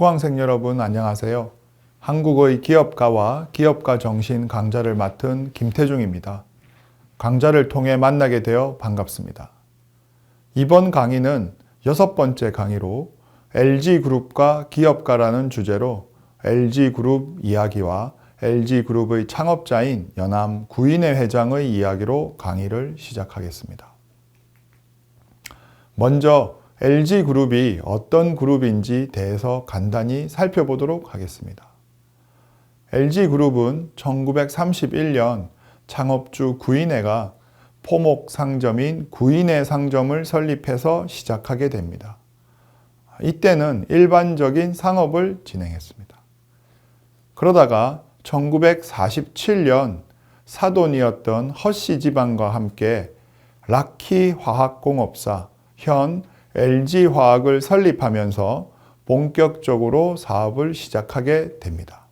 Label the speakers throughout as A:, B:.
A: 수강생 여러분 안녕하세요. 한국의 기업가와 기업가 정신 강좌를 맡은 김태중입니다. 강좌를 통해 만나게 되어 반갑습니다. 이번 강의는 6번째 강의로 LG그룹과 기업가라는 주제로 LG그룹 이야기와 LG그룹의 창업자인 연암 구인회 회장의 이야기로 강의를 시작하겠습니다. 먼저 LG그룹이 어떤 그룹인지 대해서 간단히 살펴보도록 하겠습니다. LG그룹은 1931년 창업주 구인회가 포목 상점인 구인회 상점을 설립해서 시작하게 됩니다. 이때는 일반적인 상업을 진행했습니다. 그러다가 1947년 사돈이었던 허씨 집안과 함께 라키화학공업사, 현 LG화학을 설립하면서 본격적으로 사업을 시작하게 됩니다.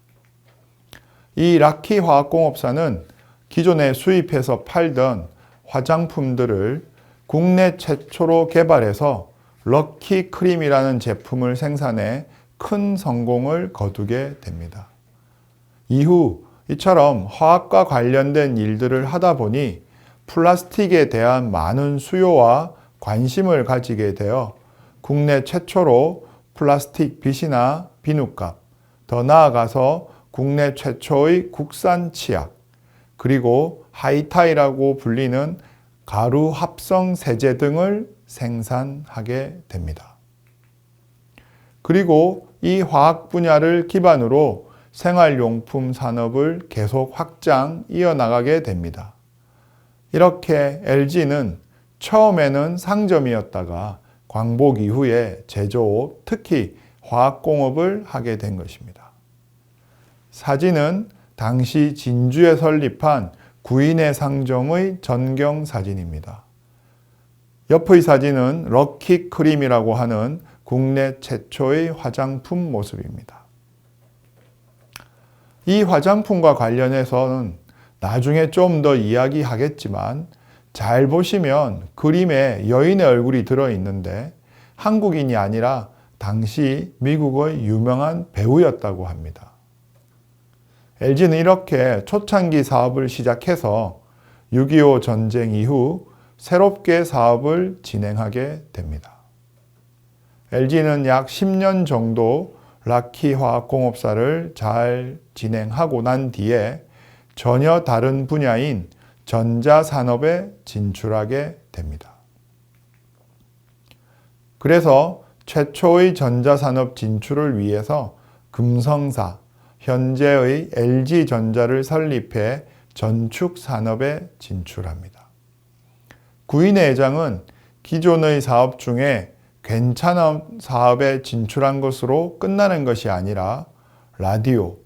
A: 이 라키화학공업사는 기존에 수입해서 팔던 화장품들을 국내 최초로 개발해서 럭키크림이라는 제품을 생산해 큰 성공을 거두게 됩니다. 이후 이처럼 화학과 관련된 일들을 하다 보니 플라스틱에 대한 많은 수요와 관심을 가지게 되어 국내 최초로 플라스틱 빗이나 비누값, 더 나아가서 국내 최초의 국산 치약, 그리고 하이타이라고 불리는 가루 합성 세제 등을 생산하게 됩니다. 그리고 이 화학 분야를 기반으로 생활용품 산업을 계속 확장 이어나가게 됩니다. 이렇게 LG는 처음에는 상점이었다가 광복 이후에 제조업, 특히 화학공업을 하게 된 것입니다. 사진은 당시 진주에 설립한 구인회 상점의 전경 사진입니다. 옆의 사진은 럭키크림이라고 하는 국내 최초의 화장품 모습입니다. 이 화장품과 관련해서는 나중에 좀 더 이야기하겠지만 잘 보시면 그림에 여인의 얼굴이 들어있는데 한국인이 아니라 당시 미국의 유명한 배우였다고 합니다. LG는 이렇게 초창기 사업을 시작해서 6.25 전쟁 이후 새롭게 사업을 진행하게 됩니다. LG는 약 10년 정도 라키화학공업사를 잘 진행하고 난 뒤에 전혀 다른 분야인 전자산업에 진출하게 됩니다. 그래서 최초의 전자산업 진출을 위해서 금성사, 현재의 LG전자를 설립해 전축산업에 진출합니다. 구인회 회장은 기존의 사업 중에 괜찮은 사업에 진출한 것으로 끝나는 것이 아니라 라디오,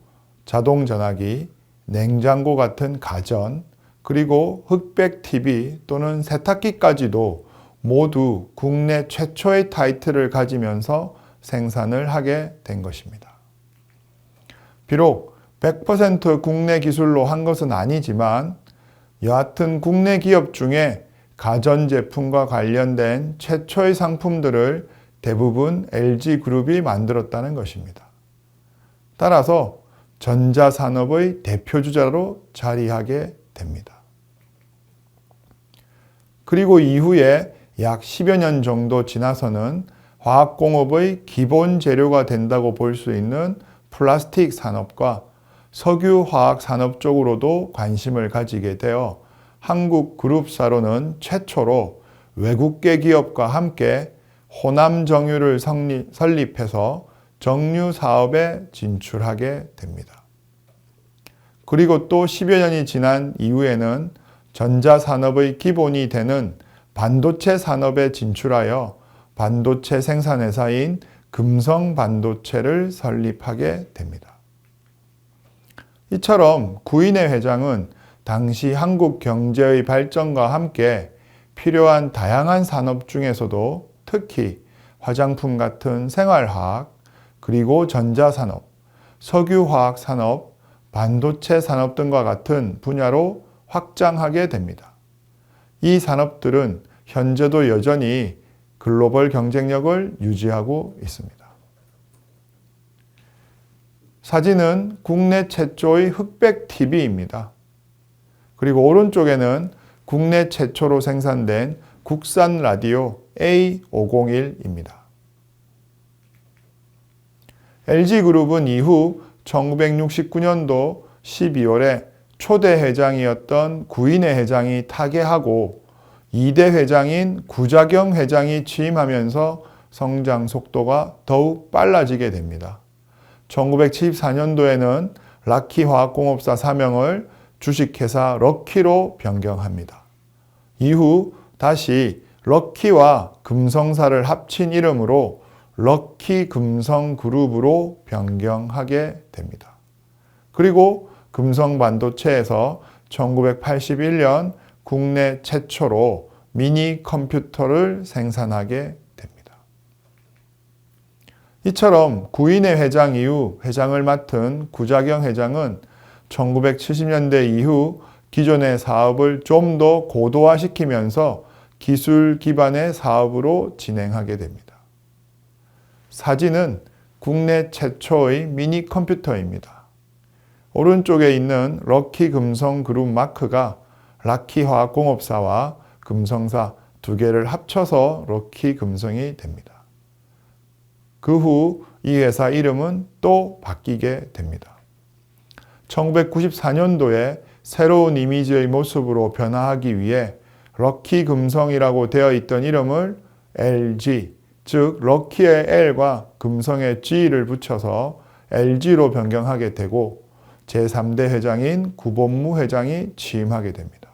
A: 자동전화기, 냉장고 같은 가전, 그리고 흑백 TV 또는 세탁기까지도 모두 국내 최초의 타이틀을 가지면서 생산을 하게 된 것입니다. 비록 100% 국내 기술로 한 것은 아니지만 여하튼 국내 기업 중에 가전제품과 관련된 최초의 상품들을 대부분 LG그룹이 만들었다는 것입니다. 따라서 전자산업의 대표주자로 자리하게 됩니다. 그리고 이후에 약 10여 년 정도 지나서는 화학공업의 기본 재료가 된다고 볼 수 있는 플라스틱 산업과 석유화학 산업 쪽으로도 관심을 가지게 되어 한국 그룹사로는 최초로 외국계 기업과 함께 호남정유를 설립해서 정유 사업에 진출하게 됩니다. 그리고 또 10여 년이 지난 이후에는 전자산업의 기본이 되는 반도체 산업에 진출하여 반도체 생산회사인 금성반도체를 설립하게 됩니다. 이처럼 구인회 회장은 당시 한국 경제의 발전과 함께 필요한 다양한 산업 중에서도 특히 화장품 같은 생활화학, 그리고 전자산업, 석유화학 산업, 반도체 산업 등과 같은 분야로 확장하게 됩니다. 이 산업들은 현재도 여전히 글로벌 경쟁력을 유지하고 있습니다. 사진은 국내 최초의 흑백 TV입니다. 그리고 오른쪽에는 국내 최초로 생산된 국산 라디오 A501입니다. LG그룹은 이후 1969년도 12월에 초대 회장이었던 구인의 회장이 타계하고 2대 회장인 구자경 회장이 취임하면서 성장 속도가 더욱 빨라지게 됩니다. 1974년도에는 락키화학공업사 사명을 주식회사 럭키로 변경합니다. 이후 다시 럭키와 금성사를 합친 이름으로 럭키금성그룹으로 변경하게 됩니다. 그리고 금성반도체에서 1981년 국내 최초로 미니 컴퓨터를 생산하게 됩니다. 이처럼 구인의 회장 이후 회장을 맡은 구자경 회장은 1970년대 이후 기존의 사업을 좀 더 고도화시키면서 기술 기반의 사업으로 진행하게 됩니다. 사진은 국내 최초의 미니 컴퓨터입니다. 오른쪽에 있는 럭키금성그룹 마크가 락키화학공업사와 금성사 두 개를 합쳐서 럭키금성이 됩니다. 그 후 이 회사 이름은 또 바뀌게 됩니다. 1994년도에 새로운 이미지의 모습으로 변화하기 위해 럭키금성이라고 되어 있던 이름을 LG, 즉 럭키의 L과 금성의 G를 붙여서 LG로 변경하게 되고 제3대 회장인 구본무 회장이 취임하게 됩니다.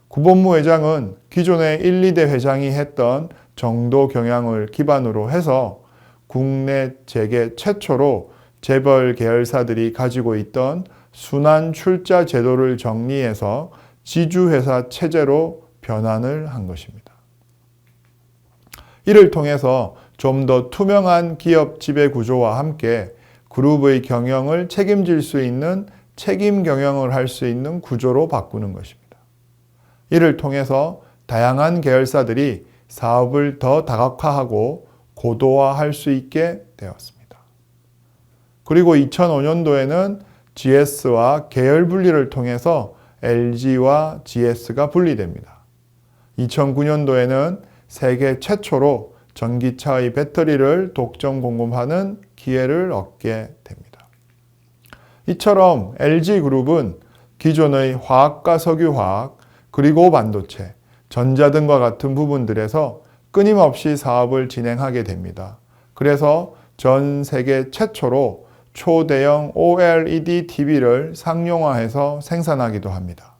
A: 구본무 회장은 기존의 1, 2대 회장이 했던 정도 경영을 기반으로 해서 국내 재계 최초로 재벌 계열사들이 가지고 있던 순환 출자 제도를 정리해서 지주회사 체제로 변환을 한 것입니다. 이를 통해서 좀 더 투명한 기업 지배 구조와 함께 그룹의 경영을 책임질 수 있는 책임 경영을 할 수 있는 구조로 바꾸는 것입니다. 이를 통해서 다양한 계열사들이 사업을 더 다각화하고 고도화할 수 있게 되었습니다. 그리고 2005년도에는 GS와 계열 분리를 통해서 LG와 GS가 분리됩니다. 2009년도에는 세계 최초로 전기차의 배터리를 독점 공급하는 기회를 얻게 됩니다. 이처럼 LG그룹은 기존의 화학과 석유화학, 그리고 반도체, 전자 등과 같은 부분들에서 끊임없이 사업을 진행하게 됩니다. 그래서 전 세계 최초로 초대형 OLED TV를 상용화해서 생산하기도 합니다.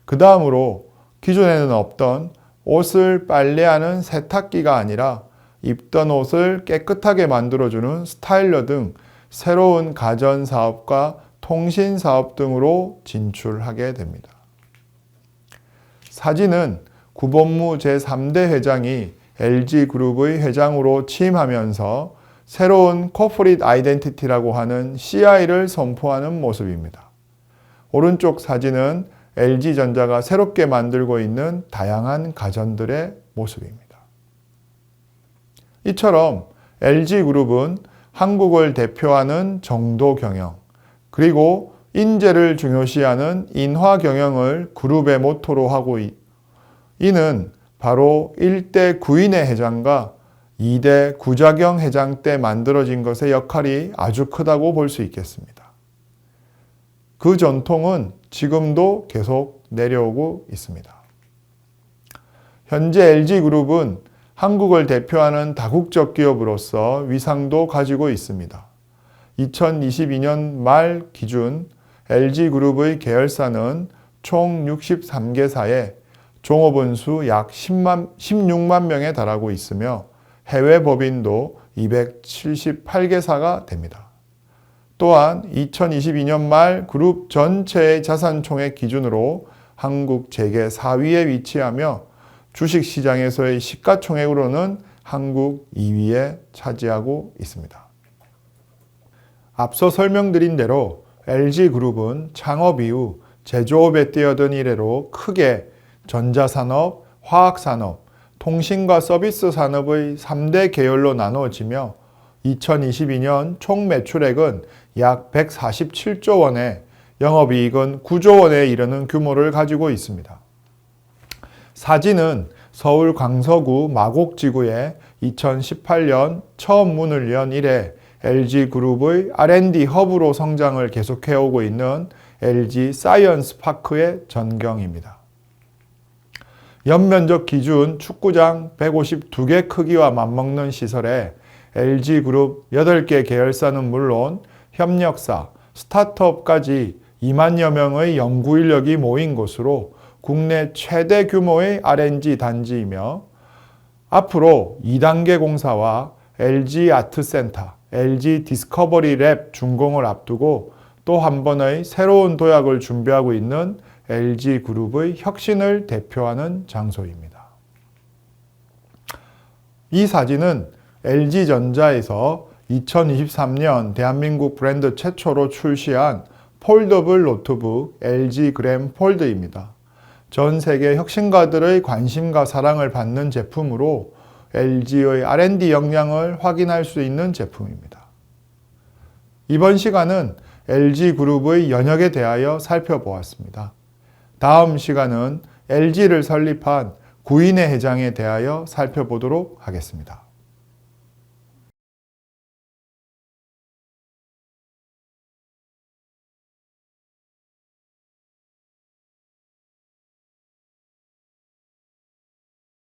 A: 그 다음으로 기존에는 없던 옷을 빨래하는 세탁기가 아니라 입던 옷을 깨끗하게 만들어주는 스타일러 등 새로운 가전사업과 통신사업 등으로 진출하게 됩니다. 사진은 구본무 제3대 회장이 LG그룹의 회장으로 취임하면서 새로운 코퍼릿 아이덴티티라고 하는 CI를 선포하는 모습입니다. 오른쪽 사진은 LG전자가 새롭게 만들고 있는 다양한 가전들의 모습입니다. 이처럼 LG그룹은 한국을 대표하는 정도 경영, 그리고 인재를 중요시하는 인화 경영을 그룹의 모토로 하고 이는 바로 1대 구인의 회장과 2대 구자경 회장 때 만들어진 것의 역할이 아주 크다고 볼 수 있겠습니다. 그 전통은 지금도 계속 내려오고 있습니다. 현재 LG그룹은 한국을 대표하는 다국적 기업으로서 위상도 가지고 있습니다. 2022년 말 기준 LG그룹의 계열사는 총 63개사에 종업원 수 약 16만 명에 달하고 있으며 해외 법인도 278개사가 됩니다. 또한 2022년 말 그룹 전체의 자산 총액 기준으로 한국 재계 4위에 위치하며 주식시장에서의 시가총액으로는 한국 2위에 차지하고 있습니다. 앞서 설명드린 대로 LG그룹은 창업 이후 제조업에 뛰어든 이래로 크게 전자산업, 화학산업, 통신과 서비스 산업의 3대 계열로 나누어지며 2022년 총 매출액은 약 147조 원에 영업이익은 9조 원에 이르는 규모를 가지고 있습니다. 사진은 서울 광서구 마곡지구에 2018년 처음 문을 연 이래 LG그룹의 R&D 허브로 성장을 계속해오고 있는 LG 사이언스 파크의 전경입니다. 연면적 기준 축구장 152개 크기와 맞먹는 시설에 LG그룹 8개 계열사는 물론 협력사, 스타트업까지 2만여 명의 연구 인력이 모인 곳으로 국내 최대 규모의 R&D 단지이며 앞으로 2단계 공사와 LG 아트센터, LG 디스커버리 랩 준공을 앞두고 또 한 번의 새로운 도약을 준비하고 있는 LG그룹의 혁신을 대표하는 장소입니다. 이 사진은 LG전자에서 2023년 대한민국 브랜드 최초로 출시한 폴더블 노트북 LG 그램 폴드입니다. 전 세계 혁신가들의 관심과 사랑을 받는 제품으로 LG의 R&D 역량을 확인할 수 있는 제품입니다. 이번 시간은 LG그룹의 연혁에 대하여 살펴보았습니다. 다음 시간은 LG를 설립한 구인혜 회장에 대하여 살펴보도록 하겠습니다.